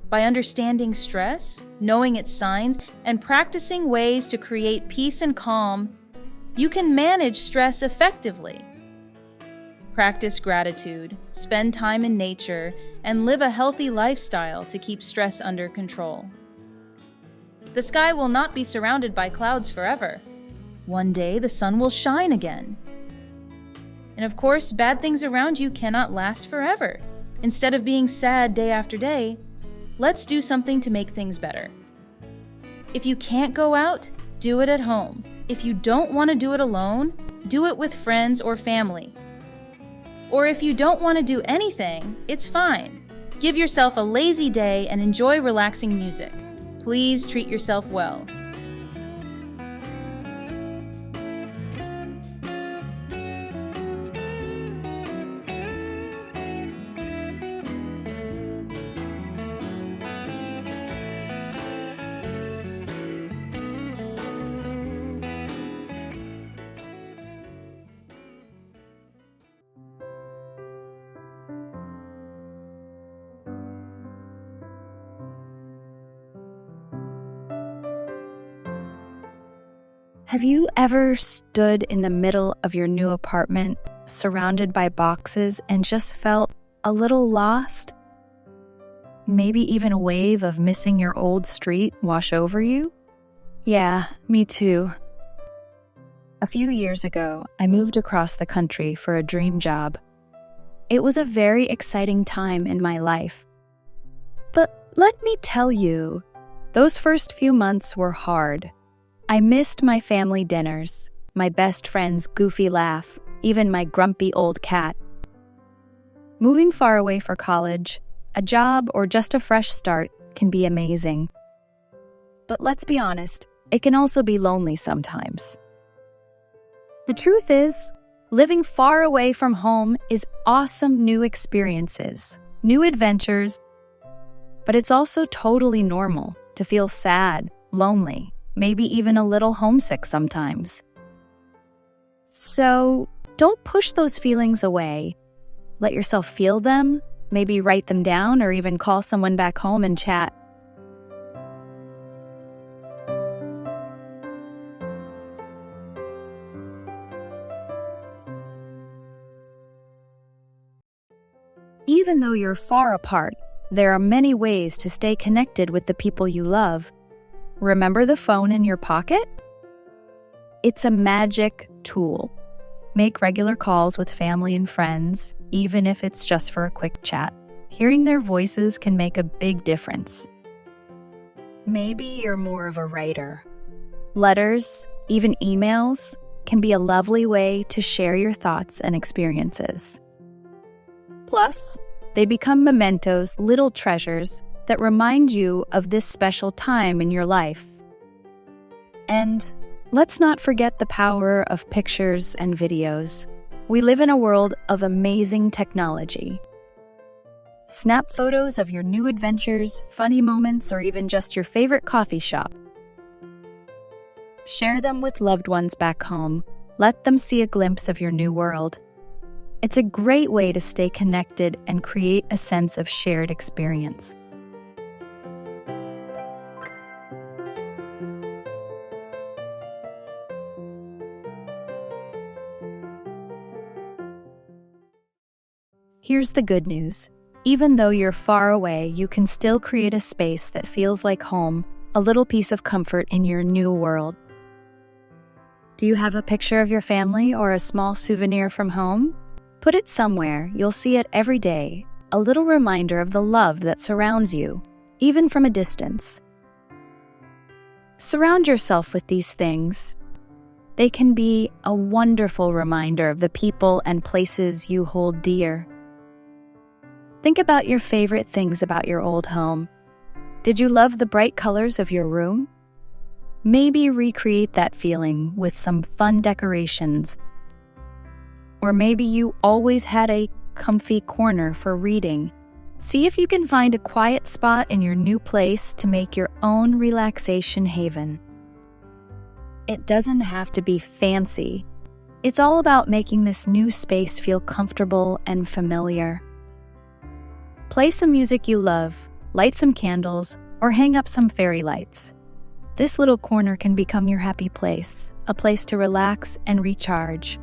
By understanding stress, knowing its signs, and practicing ways to create peace and calm, you can manage stress effectively. Practice gratitude, spend time in nature, and live a healthy lifestyle to keep stress under control. The sky will not be surrounded by clouds forever. One day the sun will shine again. And of course, bad things around you cannot last forever. Instead of being sad day after day, let's do something to make things better. If you can't go out, do it at home. If you don't want to do it alone, do it with friends or family. Or if you don't want to do anything, it's fine. Give yourself a lazy day and enjoy relaxing music. Please treat yourself well. Have you ever stood in the middle of your new apartment surrounded by boxes and just felt a little lost? Maybe even a wave of missing your old street wash over you? Yeah, me too. A few years ago, I moved across the country for a dream job. It was a very exciting time in my life. But let me tell you, those first few months were hard. I missed my family dinners, my best friend's goofy laugh, even my grumpy old cat. Moving far away for college, a job, or just a fresh start can be amazing. But let's be honest, it can also be lonely sometimes. The truth is, living far away from home is awesome new experiences, new adventures, but it's also totally normal to feel sad, lonely, maybe even a little homesick sometimes. So don't push those feelings away. Let yourself feel them, maybe write them down or even call someone back home and chat. Even though you're far apart, there are many ways to stay connected with the people you love. Remember the phone in your pocket? It's a magic tool. Make regular calls with family and friends, even if it's just for a quick chat. Hearing their voices can make a big difference. Maybe you're more of a writer. Letters, even emails, can be a lovely way to share your thoughts and experiences. Plus, they become mementos, little treasures that remind you of this special time in your life. And let's not forget the power of pictures and videos. We live in a world of amazing technology. Snap photos of your new adventures, funny moments, or even just your favorite coffee shop. Share them with loved ones back home. Let them see a glimpse of your new world. It's a great way to stay connected and create a sense of shared experience. Here's the good news. Even though you're far away, you can still create a space that feels like home, a little piece of comfort in your new world. Do you have a picture of your family or a small souvenir from home? Put it somewhere. You'll see it every day, a little reminder of the love that surrounds you, even from a distance. Surround yourself with these things. They can be a wonderful reminder of the people and places you hold dear. Think about your favorite things about your old home. Did you love the bright colors of your room? Maybe recreate that feeling with some fun decorations. Or maybe you always had a comfy corner for reading. See if you can find a quiet spot in your new place to make your own relaxation haven. It doesn't have to be fancy. It's all about making this new space feel comfortable and familiar. Play some music you love, light some candles, or hang up some fairy lights. This little corner can become your happy place, a place to relax and recharge.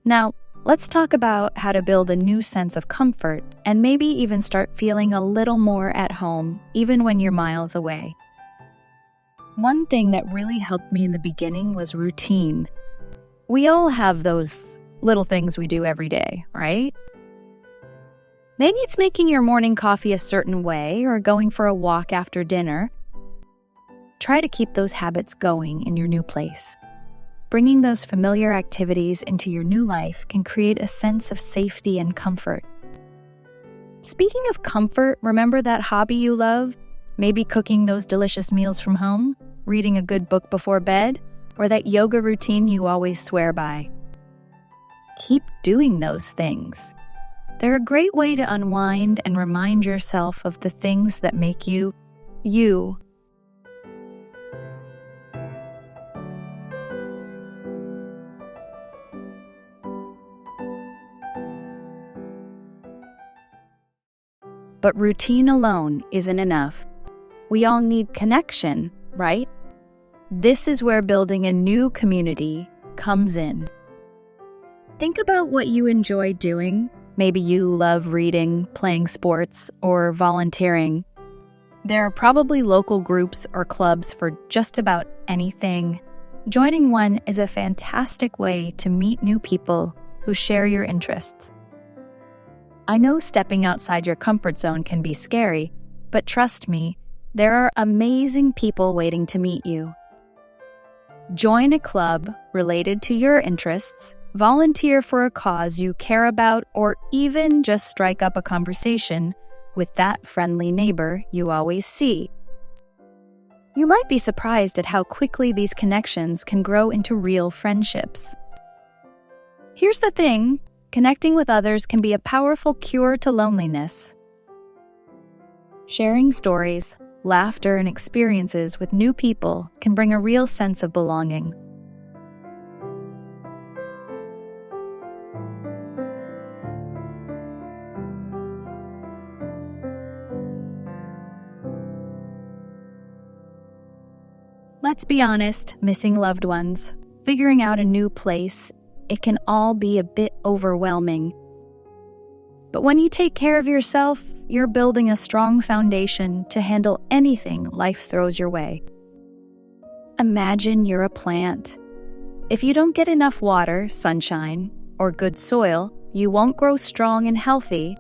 Now, let's talk about how to build a new sense of comfort and maybe even start feeling a little more at home, even when you're miles away. One thing that really helped me in the beginning was routine. We all have those little things we do every day, right? Maybe it's making your morning coffee a certain way or going for a walk after dinner. Try to keep those habits going in your new place. Bringing those familiar activities into your new life can create a sense of safety and comfort. Speaking of comfort, remember that hobby you love? Maybe cooking those delicious meals from home, reading a good book before bed, or that yoga routine you always swear by. Keep doing those things. They're a great way to unwind and remind yourself of the things that make you, you. But routine alone isn't enough. We all need connection, right? This is where building a new community comes in. Think about what you enjoy doing. Maybe you love reading, playing sports, or volunteering. There are probably local groups or clubs for just about anything. Joining one is a fantastic way to meet new people who share your interests. I know stepping outside your comfort zone can be scary, but trust me, there are amazing people waiting to meet you. Join a club related to your interests, volunteer for a cause you care about, or even just strike up a conversation with that friendly neighbor you always see. You might be surprised at how quickly these connections can grow into real friendships. Here's the thing, connecting with others can be a powerful cure to loneliness. Sharing stories, laughter, and experiences with new people can bring a real sense of belonging. Let's be honest, missing loved ones, figuring out a new place, it can all be a bit overwhelming. But when you take care of yourself, you're building a strong foundation to handle anything life throws your way. Imagine you're a plant. If you don't get enough water, sunshine, or good soil, you won't grow strong and healthy.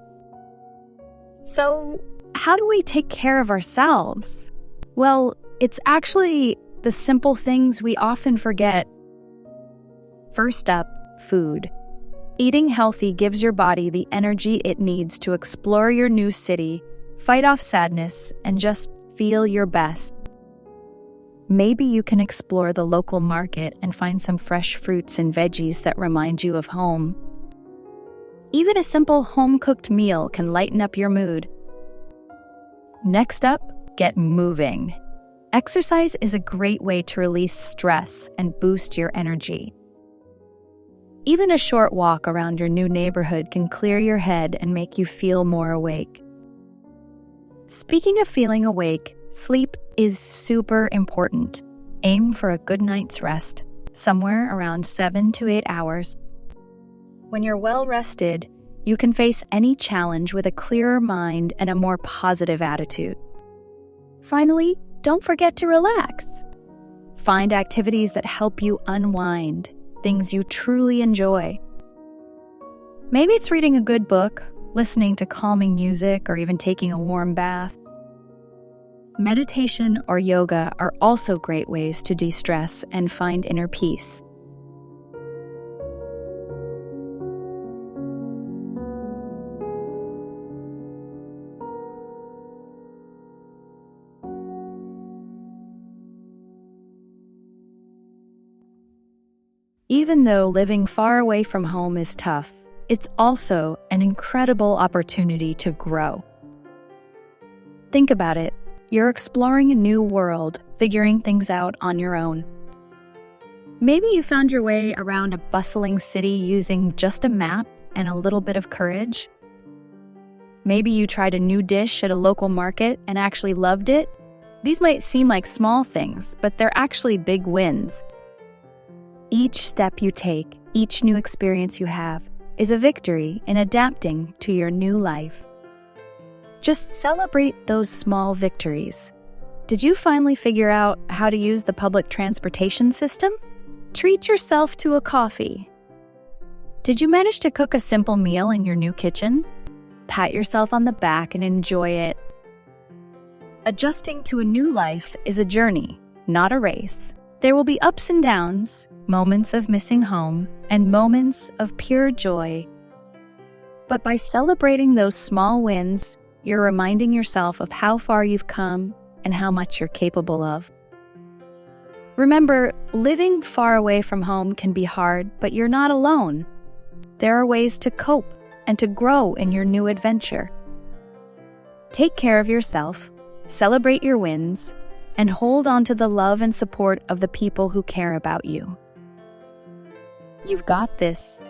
So, how do we take care of ourselves? Well, it's actually the simple things we often forget. First up, food. Eating healthy gives your body the energy it needs to explore your new city, fight off sadness, and just feel your best. Maybe you can explore the local market and find some fresh fruits and veggies that remind you of home. Even a simple home-cooked meal can lighten up your mood. Next up, get moving. Exercise is a great way to release stress and boost your energy. Even a short walk around your new neighborhood can clear your head and make you feel more awake. Speaking of feeling awake, sleep is super important. Aim for a good night's rest, somewhere around 7 to 8 hours. When you're well rested, you can face any challenge with a clearer mind and a more positive attitude. Finally, don't forget to relax. Find activities that help you unwind, things you truly enjoy. Maybe it's reading a good book, listening to calming music, or even taking a warm bath. Meditation or yoga are also great ways to de-stress and find inner peace. Even though living far away from home is tough, it's also an incredible opportunity to grow. Think about it. You're exploring a new world, figuring things out on your own. Maybe you found your way around a bustling city using just a map and a little bit of courage. Maybe you tried a new dish at a local market and actually loved it. These might seem like small things, but they're actually big wins. Each step you take, each new experience you have, is a victory in adapting to your new life. Just celebrate those small victories. Did you finally figure out how to use the public transportation system? Treat yourself to a coffee. Did you manage to cook a simple meal in your new kitchen? Pat yourself on the back and enjoy it. Adjusting to a new life is a journey, not a race. There will be ups and downs, moments of missing home, and moments of pure joy. But by celebrating those small wins, you're reminding yourself of how far you've come and how much you're capable of. Remember, living far away from home can be hard, but you're not alone. There are ways to cope and to grow in your new adventure. Take care of yourself, celebrate your wins, and hold on to the love and support of the people who care about you. You've got this.